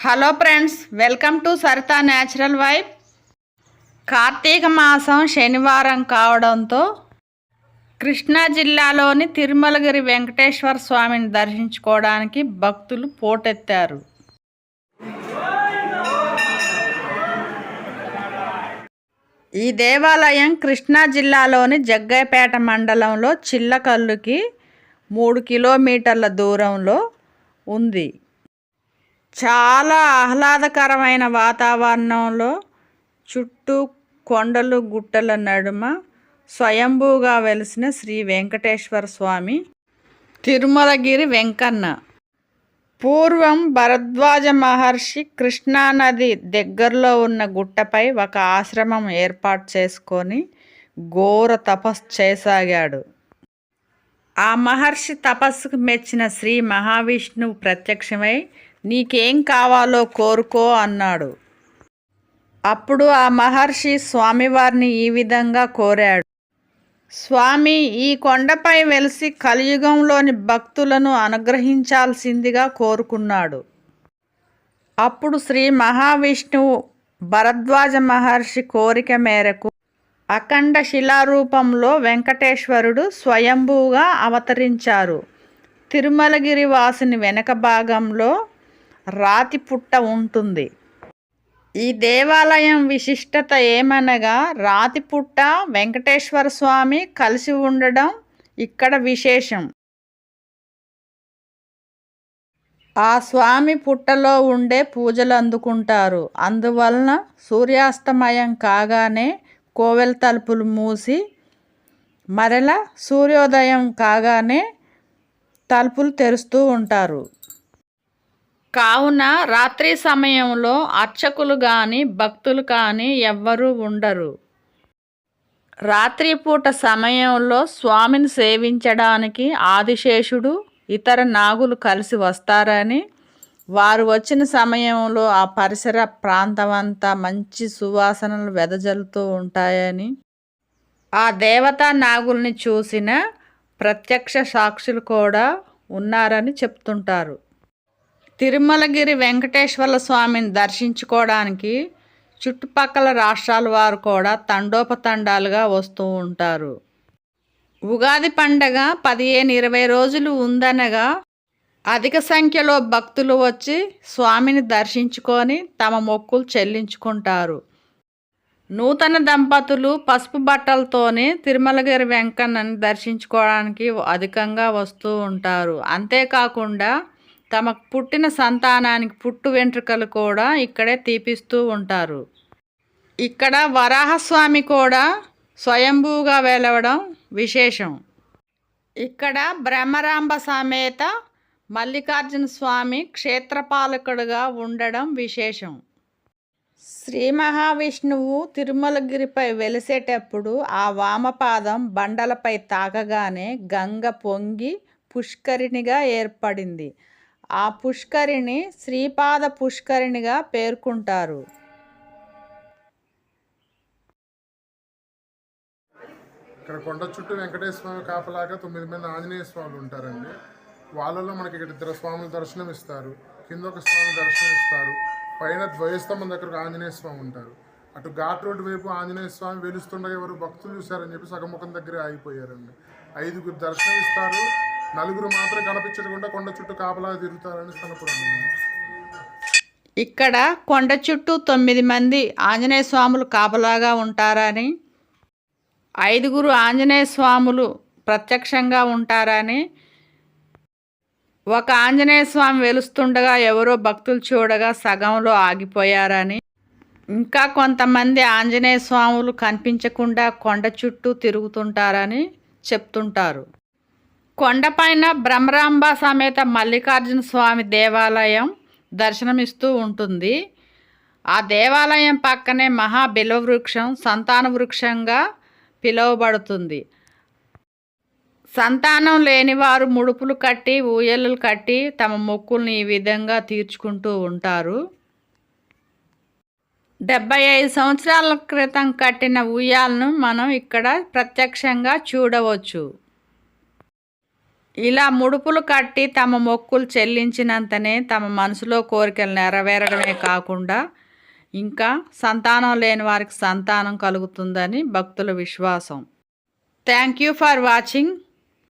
Hello friends, welcome to Saritha natural vibe. Karthika మాసం శనివారం కావడంతో కృష్ణా జిల్లాలోని తిరుమలగిరి వెంకటేశ్వర స్వామిని దర్శించుకోవడానికి భక్తులు పోటెత్తారు. ఈ దేవాలయం కృష్ణా జిల్లాలోని జగ్గయ్యపేట మండలంలో చిల్లకల్లుకి 3 కిలోమీటర్ల దూరంలో ఉంది. చాలా ఆహ్లాదకరమైన వాతావరణంలో చుట్టూ కొండలు గుట్టల నడుమ స్వయంభూగా వెలిసిన శ్రీ వెంకటేశ్వర స్వామి తిరుమలగిరి వెంకన్న. పూర్వం భరద్వాజ మహర్షి కృష్ణానది దగ్గరలో ఉన్న గుట్టపై ఒక ఆశ్రమం ఏర్పాటు చేసుకొని ఘోర తపస్సు చేయసాగాడు. ఆ మహర్షి తపస్సుకు మెచ్చిన శ్రీ మహావిష్ణువు ప్రత్యక్షమై నీకేం కావాలో కోరుకో అన్నాడు. అప్పుడు ఆ మహర్షి స్వామివారిని ఈ విధంగా కోరాడు. స్వామి, ఈ కొండపై వెలిసి కలియుగంలోని భక్తులను అనుగ్రహించాల్సిందిగా కోరుకున్నాడు. అప్పుడు శ్రీ మహావిష్ణువు భరద్వాజ మహర్షి కోరిక మేరకు అఖండ శిలారూపంలో వెంకటేశ్వరుడు స్వయంభూగా అవతరించారు. తిరుమలగిరి వాసుని వెనక భాగంలో రాతి పుట్ట ఉంటుంది. ఈ దేవాలయం విశిష్టత ఏమనగా రాతి పుట్ట వెంకటేశ్వర స్వామి కలిసి ఉండడం ఇక్కడ విశేషం. ఆ స్వామి పుట్టలో ఉండే పూజలు అందుకుంటారు. అందువలన సూర్యాస్తమయం కాగానే కోవెల తలుపులు మూసి మరల సూర్యోదయం కాగానే తలుపులు తెరుస్తూ ఉంటారు. కావున రాత్రి సమయంలో అర్చకులు కానీ భక్తులు కానీ ఎవ్వరూ ఉండరు. రాత్రిపూట సమయంలో స్వామిని సేవించడానికి ఆదిశేషుడు ఇతర నాగులు కలిసి వస్తారని, వారు వచ్చిన సమయంలో ఆ పరిసర ప్రాంతమంతా మంచి సువాసనలు వెదజల్లుతూ ఉంటాయని, ఆ దేవతా నాగుల్ని చూసిన ప్రత్యక్ష సాక్షులు కూడా ఉన్నారని చెప్తుంటారు. తిరుమలగిరి వెంకటేశ్వర స్వామిని దర్శించుకోవడానికి చుట్టుపక్కల రాష్ట్రాల వారు కూడా తండోపతండాలుగా వస్తూ ఉంటారు. ఉగాది పండగ 15-20 రోజులు ఉందనగా అధిక సంఖ్యలో భక్తులు వచ్చి స్వామిని దర్శించుకొని తమ మొక్కులు చెల్లించుకుంటారు. నూతన దంపతులు పసుపు బట్టలతోనే తిరుమలగిరి వెంకన్నని దర్శించుకోవడానికి అధికంగా వస్తూ ఉంటారు. అంతేకాకుండా తమకు పుట్టిన సంతానానికి పుట్టు వెంట్రుకలు కూడా ఇక్కడే తీపిస్తూ ఉంటారు. ఇక్కడ వరాహస్వామి కూడా స్వయంభూగా వెలవడం విశేషం. ఇక్కడ బ్రహ్మరాంబ సమేత మల్లికార్జున స్వామి క్షేత్రపాలకుడుగా ఉండడం విశేషం. శ్రీ మహావిష్ణువు తిరుమలగిరిపై వెలిసేటప్పుడు ఆ వామపాదం బండలపై తాకగానే గంగ పొంగి పుష్కరిణిగా ఏర్పడింది. ఆ పుష్కరిణి శ్రీపాద పుష్కరిణిగా పేర్కొంటారు. ఇక్కడ కొండ చుట్టూ వెంకటేశ్వర స్వామి కాపలాగా 9 మంది ఆంజనేయ స్వాములు ఉంటారండి. వాళ్ళలో మనకి ఇక్కడ 2 స్వాములు దర్శనం ఇస్తారు, కింద ఒక స్వామి దర్శనం ఇస్తారు, పైన ధ్వజస్తంభం దగ్గర ఆంజనేయ స్వామి ఉంటారు. అటు ఘాట్ రోడ్డు వైపు ఆంజనేయ స్వామి వెలుస్తుండగా ఎవరు భక్తులు చూశారని చెప్పి సగముఖం దగ్గర ఆగిపోయారండి. 5గురు దర్శనం ఇస్తారు, 4గురు మాత్రం కనిపించకుండా కొండ చుట్టూ కాపలాగా తిరుగుతారని కనపడుతుంది. ఇక్కడ కొండ చుట్టూ 9 మంది ఆంజనేయ స్వాములు కాపలాగా ఉంటారని, 5గురు ఆంజనేయ స్వాములు ప్రత్యక్షంగా ఉంటారని, ఒక ఆంజనేయ స్వామి వెలుస్తుండగా ఎవరో భక్తులు చూడగా సగంలో ఆగిపోయారని, ఇంకా కొంతమంది ఆంజనేయ స్వాములు కనిపించకుండా కొండ చుట్టూ తిరుగుతుంటారని చెప్తుంటారు. కొండపైన బ్రహ్మరాంబ సమేత మల్లికార్జున స్వామి దేవాలయం దర్శనమిస్తూ ఉంటుంది. ఆ దేవాలయం పక్కనే మహాబిల్వ వృక్షం సంతాన వృక్షంగా పిలువబడుతుంది. సంతానం లేనివారు ముడుపులు కట్టి ఊయలు కట్టి తమ మొక్కుల్ని ఈ విధంగా తీర్చుకుంటూ ఉంటారు. 75 సంవత్సరాల క్రితం కట్టిన ఉయ్యాలను మనం ఇక్కడ ప్రత్యక్షంగా చూడవచ్చు. ఇలా ముడుపులు కట్టి తమ మొక్కులు చెల్లించినంతనే తమ మనసులో కోరికలు నెరవేరడమే కాకుండా ఇంకా సంతానం లేని వారికి సంతానం కలుగుతుందని భక్తుల విశ్వాసం. Thank you for watching.